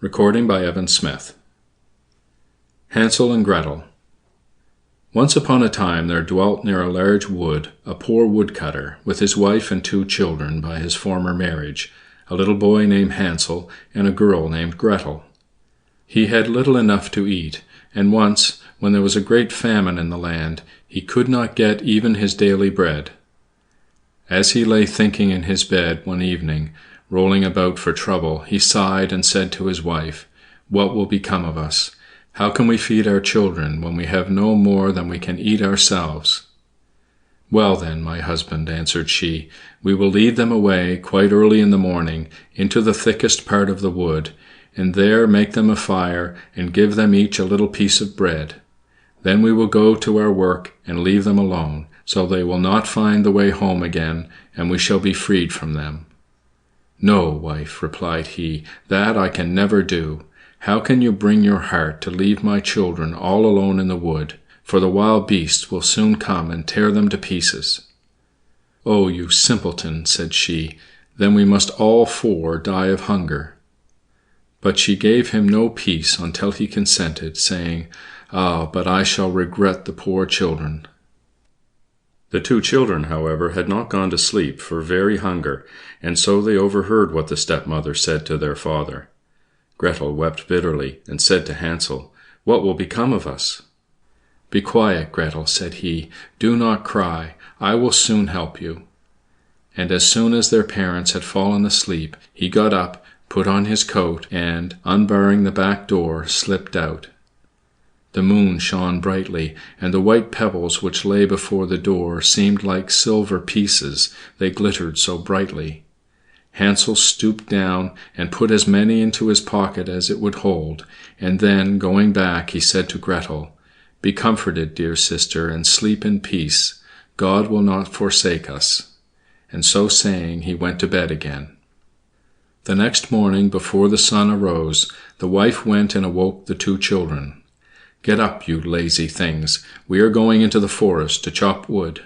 Recording by Evan Smith. Hansel and Gretel. Once upon a time there dwelt near a large wood a poor woodcutter, with his wife and 2 children by his former marriage, a little boy named Hansel and a girl named Gretel. He had little enough to eat, and once, when there was a great famine in the land, he could not get even his daily bread. As he lay thinking in his bed one evening, rolling about for trouble, he sighed and said to his wife, "What will become of us? How can we feed our children when we have no more than we can eat ourselves?" "Well then, my husband," answered she, "we will lead them away quite early in the morning into the thickest part of the wood, and there make them a fire and give them each a little piece of bread. Then we will go to our work and leave them alone, so they will not find the way home again, and we shall be freed from them." "No, wife," replied he, "that I can never do. How can you bring your heart to leave my children all alone in the wood? For the wild beasts will soon come and tear them to pieces." "Oh, you simpleton," said she, "then we must all 4 die of hunger." But she gave him no peace until he consented, saying, "Ah, but I shall regret the poor children." The 2 children, however, had not gone to sleep for very hunger, and so they overheard what the stepmother said to their father. Gretel wept bitterly, and said to Hansel, "What will become of us?" "Be quiet, Gretel," said he. "Do not cry. I will soon help you." And as soon as their parents had fallen asleep, he got up, put on his coat, and, unbarring the back door, slipped out. The moon shone brightly, and the white pebbles which lay before the door seemed like silver pieces, they glittered so brightly. Hansel stooped down and put as many into his pocket as it would hold, and then, going back, he said to Gretel, "Be comforted, dear sister, and sleep in peace. God will not forsake us." And so saying, he went to bed again. The next morning, before the sun arose, the wife went and awoke the 2 children. "Get up, you lazy things. We are going into the forest to chop wood."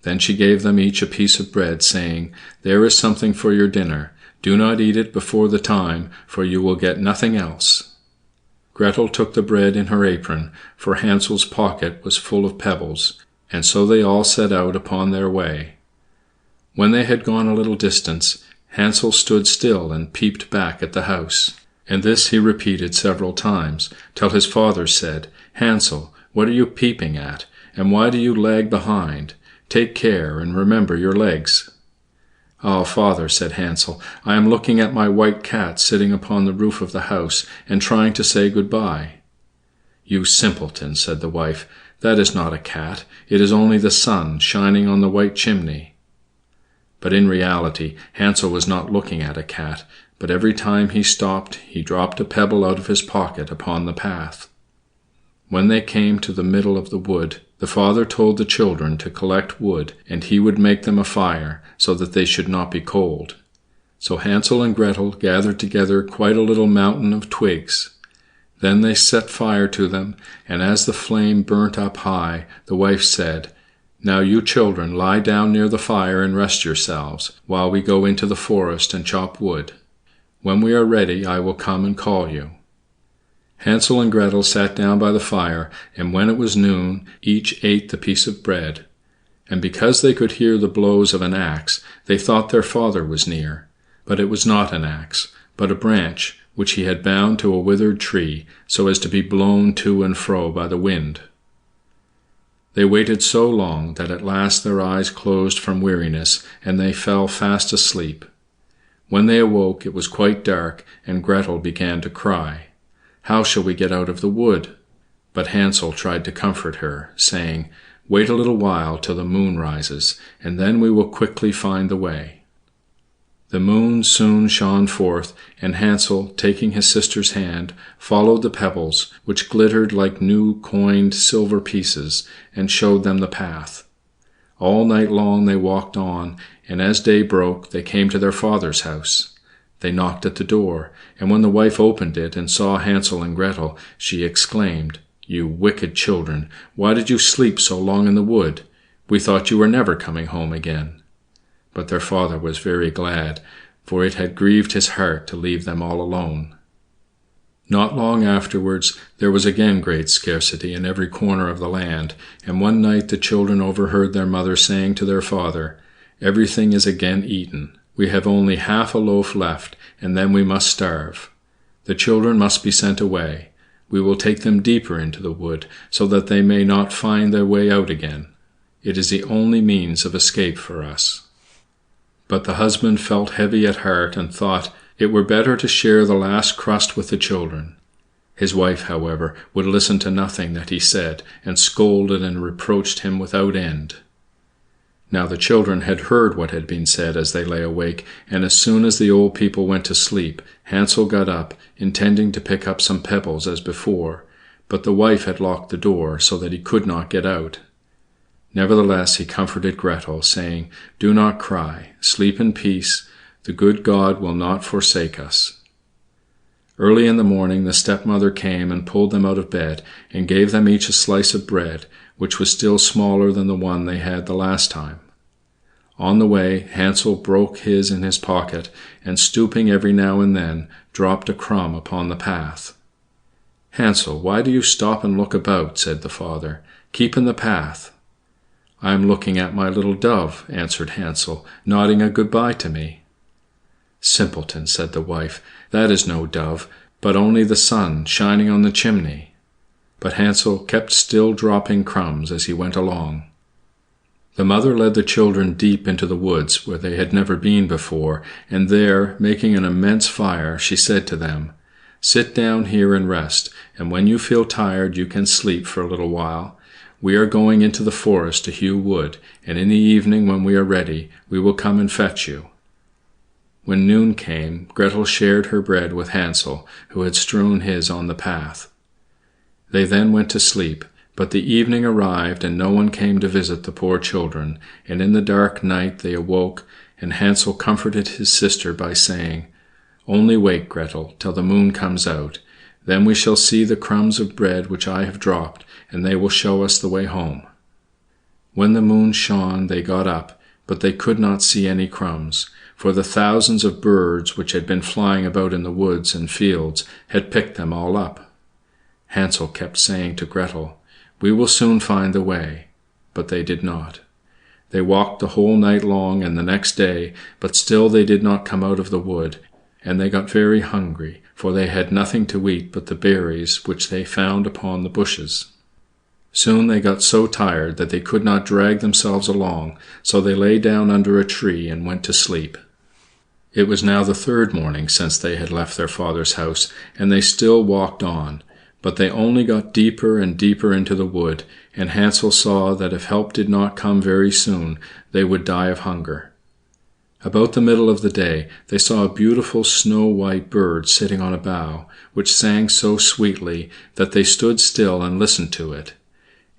Then she gave them each a piece of bread, saying, "There is something for your dinner. Do not eat it before the time, for you will get nothing else." Gretel took the bread in her apron, for Hansel's pocket was full of pebbles, and so they all set out upon their way. When they had gone a little distance, Hansel stood still and peeped back at the house. And this he repeated several times, till his father said, "Hansel, what are you peeping at, and why do you lag behind? Take care, and remember your legs." "Ah, father," said Hansel, "I am looking at my white cat sitting upon the roof of the house, and trying to say good-bye." "You simpleton," said the wife, "that is not a cat, it is only the sun shining on the white chimney." But in reality Hansel was not looking at a cat, but every time he stopped he dropped a pebble out of his pocket upon the path. When they came to the middle of the wood, the father told the children to collect wood, and he would make them a fire, so that they should not be cold. So Hansel and Gretel gathered together quite a little mountain of twigs. Then they set fire to them, and as the flame burnt up high, the wife said, "Now you children lie down near the fire and rest yourselves, while we go into the forest and chop wood. When we are ready, I will come and call you." Hansel and Gretel sat down by the fire, and when it was noon, each ate the piece of bread. And because they could hear the blows of an axe, they thought their father was near. But it was not an axe, but a branch which he had bound to a withered tree, so as to be blown to and fro by the wind. They waited so long that at last their eyes closed from weariness, and they fell fast asleep. When they awoke it was quite dark, and Gretel began to cry. "How shall we get out of the wood?" But Hansel tried to comfort her, saying, "Wait a little while till the moon rises, and then we will quickly find the way." The moon soon shone forth, and Hansel, taking his sister's hand, followed the pebbles, which glittered like new coined silver pieces, and showed them the path. All night long they walked on, and as day broke they came to their father's house. They knocked at the door, and when the wife opened it and saw Hansel and Gretel, she exclaimed, "You wicked children, why did you sleep so long in the wood? We thought you were never coming home again." But their father was very glad, for it had grieved his heart to leave them all alone. Not long afterwards there was again great scarcity in every corner of the land, and one night the children overheard their mother saying to their father, "Everything is again eaten. We have only half a loaf left, and then we must starve. The children must be sent away. We will take them deeper into the wood, so that they may not find their way out again. It is the only means of escape for us." But the husband felt heavy at heart and thought it were better to share the last crust with the children. His wife, however, would listen to nothing that he said, and scolded and reproached him without end. Now the children had heard what had been said as they lay awake, and as soon as the old people went to sleep, Hansel got up, intending to pick up some pebbles as before, but the wife had locked the door so that he could not get out. Nevertheless he comforted Gretel, saying, "Do not cry, sleep in peace, the good God will not forsake us." Early in the morning the stepmother came and pulled them out of bed, and gave them each a slice of bread, which was still smaller than the one they had the last time. On the way Hansel broke his in his pocket, and stooping every now and then, dropped a crumb upon the path. "Hansel, why do you stop and look about?" said the father. "Keep in the path." "I am looking at my little dove," answered Hansel, nodding a good-bye to me. "Simpleton," said the wife, "that is no dove, but only the sun shining on the chimney." But Hansel kept still dropping crumbs as he went along. The mother led the children deep into the woods, where they had never been before, and there, making an immense fire, she said to them, "Sit down here and rest, and when you feel tired you can sleep for a little while. We are going into the forest to hew wood, and in the evening, when we are ready, we will come and fetch you." When noon came, Gretel shared her bread with Hansel, who had strewn his on the path. They then went to sleep, but the evening arrived, and no one came to visit the poor children, and in the dark night they awoke, and Hansel comforted his sister by saying, "Only wait, Gretel, till the moon comes out. Then we shall see the crumbs of bread which I have dropped, and they will show us the way home." When the moon shone they got up, but they could not see any crumbs, for the thousands of birds which had been flying about in the woods and fields had picked them all up. Hansel kept saying to Gretel, "We will soon find the way," but they did not. They walked the whole night long and the next day, but still they did not come out of the wood, and they got very hungry, for they had nothing to eat but the berries which they found upon the bushes. Soon they got so tired that they could not drag themselves along, so they lay down under a tree and went to sleep. It was now the third morning since they had left their father's house, and they still walked on, but they only got deeper and deeper into the wood, and Hansel saw that if help did not come very soon, they would die of hunger. About the middle of the day they saw a beautiful snow-white bird sitting on a bough, which sang so sweetly that they stood still and listened to it.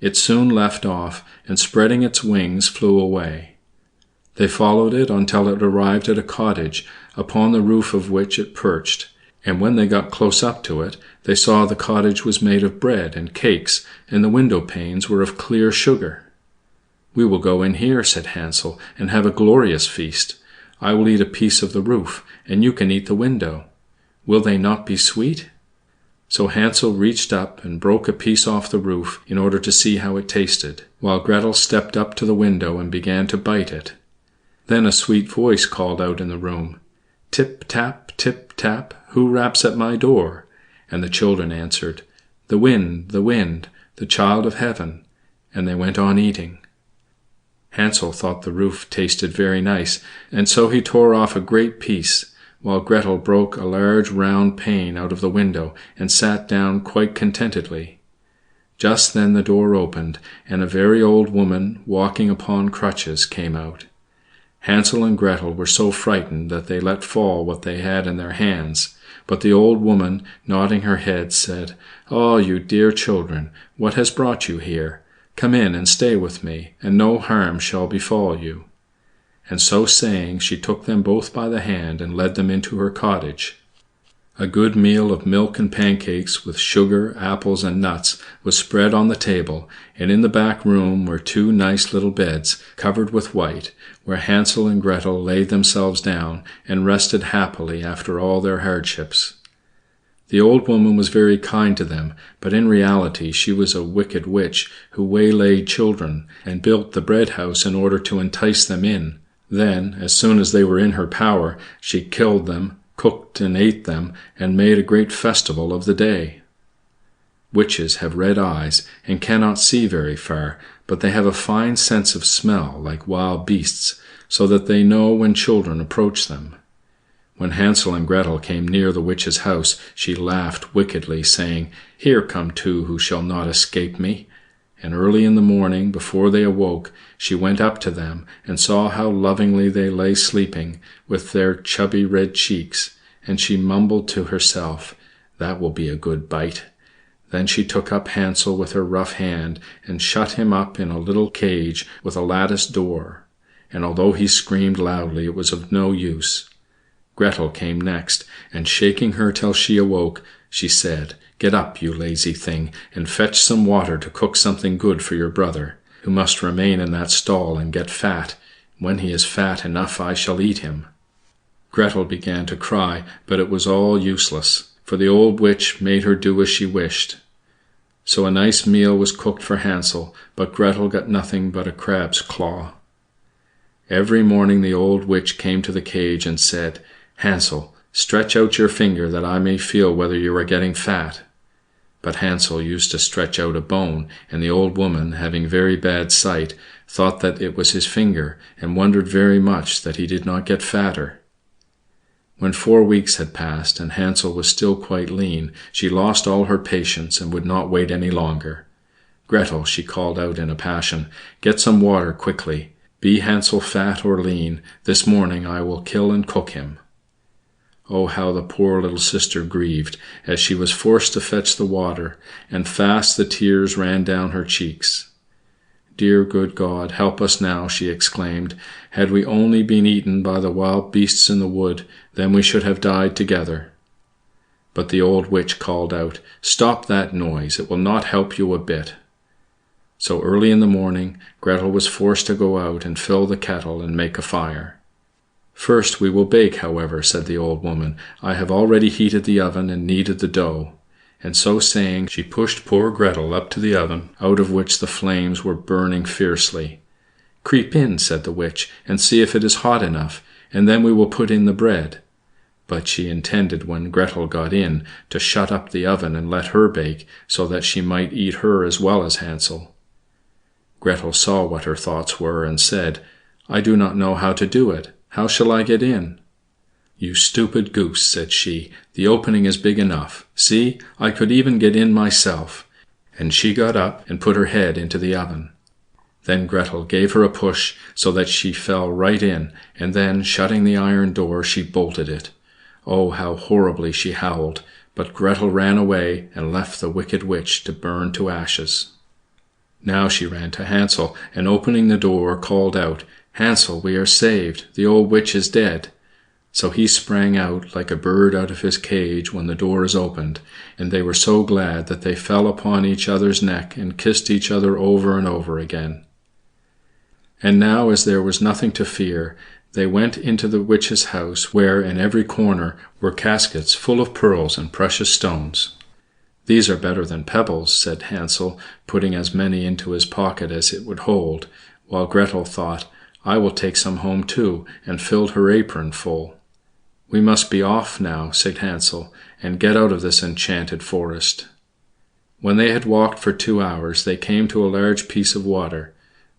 It soon left off, and spreading its wings flew away. They followed it until it arrived at a cottage, upon the roof of which it perched, and when they got close up to it, they saw the cottage was made of bread and cakes, and the window panes were of clear sugar. "We will go in here," said Hansel, "and have a glorious feast. I will eat a piece of the roof, and you can eat the window. Will they not be sweet?" So Hansel reached up and broke a piece off the roof in order to see how it tasted, while Gretel stepped up to the window and began to bite it. Then a sweet voice called out in the room, "Tip-tap, tip-tap, who raps at my door?" And the children answered, the wind, the child of heaven," and they went on eating. Hansel thought the roof tasted very nice, and so he tore off a great piece, while Gretel broke a large round pane out of the window and sat down quite contentedly. Just then the door opened, and a very old woman, walking upon crutches, came out. Hansel and Gretel were so frightened that they let fall what they had in their hands, but the old woman, nodding her head, said, "Ah, you dear children, what has brought you here? Come in and stay with me, and no harm shall befall you." And so saying, she took them both by the hand and led them into her cottage. A good meal of milk and pancakes, with sugar, apples, and nuts, was spread on the table, and in the back room were two nice little beds, covered with white, where Hansel and Gretel laid themselves down and rested happily after all their hardships. The old woman was very kind to them, but in reality she was a wicked witch who waylaid children, and built the bread house in order to entice them in. Then, as soon as they were in her power, she killed them, cooked and ate them, and made a great festival of the day. Witches have red eyes, and cannot see very far, but they have a fine sense of smell like wild beasts, so that they know when children approach them. When Hansel and Gretel came near the witch's house, she laughed wickedly, saying, "Here come two who shall not escape me." And early in the morning, before they awoke, she went up to them, and saw how lovingly they lay sleeping, with their chubby red cheeks, and she mumbled to herself, "That will be a good bite." Then she took up Hansel with her rough hand, and shut him up in a little cage with a lattice door, and although he screamed loudly, it was of no use. Gretel came next, and shaking her till she awoke, she said, "Get up, you lazy thing, and fetch some water to cook something good for your brother, who must remain in that stall and get fat. When he is fat enough, I shall eat him." Gretel began to cry, but it was all useless, for the old witch made her do as she wished. So a nice meal was cooked for Hansel, but Gretel got nothing but a crab's claw. Every morning the old witch came to the cage and said, "Hansel, stretch out your finger that I may feel whether you are getting fat." But Hansel used to stretch out a bone, and the old woman, having very bad sight, thought that it was his finger, and wondered very much that he did not get fatter. When 4 weeks had passed, and Hansel was still quite lean, she lost all her patience and would not wait any longer. "Gretel," she called out in a passion, "get some water quickly. Be Hansel fat or lean, this morning I will kill and cook him." Oh, how the poor little sister grieved, as she was forced to fetch the water, and fast the tears ran down her cheeks. "Dear good God, help us now," she exclaimed. "Had we only been eaten by the wild beasts in the wood, then we should have died together." But the old witch called out, "Stop that noise, it will not help you a bit." So early in the morning, Gretel was forced to go out and fill the kettle and make a fire. "First we will bake, however," said the old woman. "I have already heated the oven and kneaded the dough." And so saying, she pushed poor Gretel up to the oven, out of which the flames were burning fiercely. "Creep in," said the witch, "and see if it is hot enough, and then we will put in the bread." But she intended, when Gretel got in, to shut up the oven and let her bake, so that she might eat her as well as Hansel. Gretel saw what her thoughts were, and said, "I do not know how to do it. How shall I get in?" "You stupid goose," said she, "the opening is big enough. See, I could even get in myself." And she got up and put her head into the oven. Then Gretel gave her a push, so that she fell right in, and then, shutting the iron door, she bolted it. Oh, how horribly she howled, but Gretel ran away and left the wicked witch to burn to ashes. Now she ran to Hansel, and opening the door, called out, "Hansel, we are saved. The old witch is dead." So he sprang out like a bird out of his cage when the door is opened, and they were so glad that they fell upon each other's neck and kissed each other over and over again. And now, as there was nothing to fear, they went into the witch's house, where in every corner were caskets full of pearls and precious stones. "These are better than pebbles," said Hansel, putting as many into his pocket as it would hold, while Gretel thought, "I will take some home too," and filled her apron full. "We must be off now," said Hansel, "and get out of this enchanted forest." When they had walked for 2 hours, they came to a large piece of water.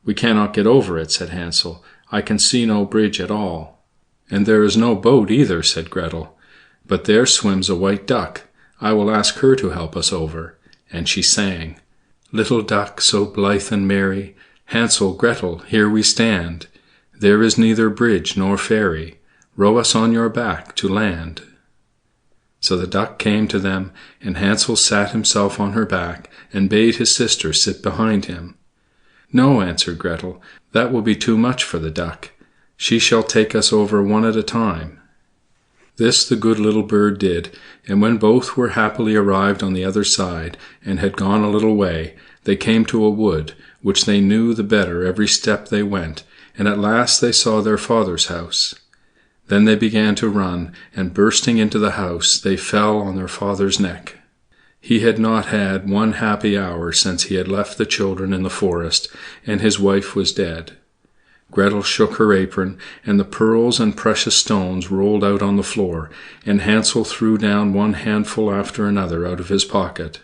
"We cannot get over it," said Hansel. "I can see no bridge at all." "And there is no boat either," said Gretel. "But there swims a white duck. I will ask her to help us over." And she sang, "Little duck, so blithe and merry, Hansel, Gretel, here we stand. There is neither bridge nor ferry. Row us on your back to land." So the duck came to them, and Hansel sat himself on her back, and bade his sister sit behind him. "No," answered Gretel, "that will be too much for the duck. She shall take us over one at a time." This the good little bird did, and when both were happily arrived on the other side, and had gone a little way, they came to a wood, which they knew the better every step they went, and at last they saw their father's house. Then they began to run, and bursting into the house, they fell on their father's neck. He had not had one happy hour since he had left the children in the forest, and his wife was dead. Gretel shook her apron, and the pearls and precious stones rolled out on the floor, and Hansel threw down one handful after another out of his pocket.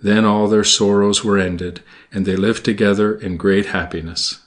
Then all their sorrows were ended, and they lived together in great happiness.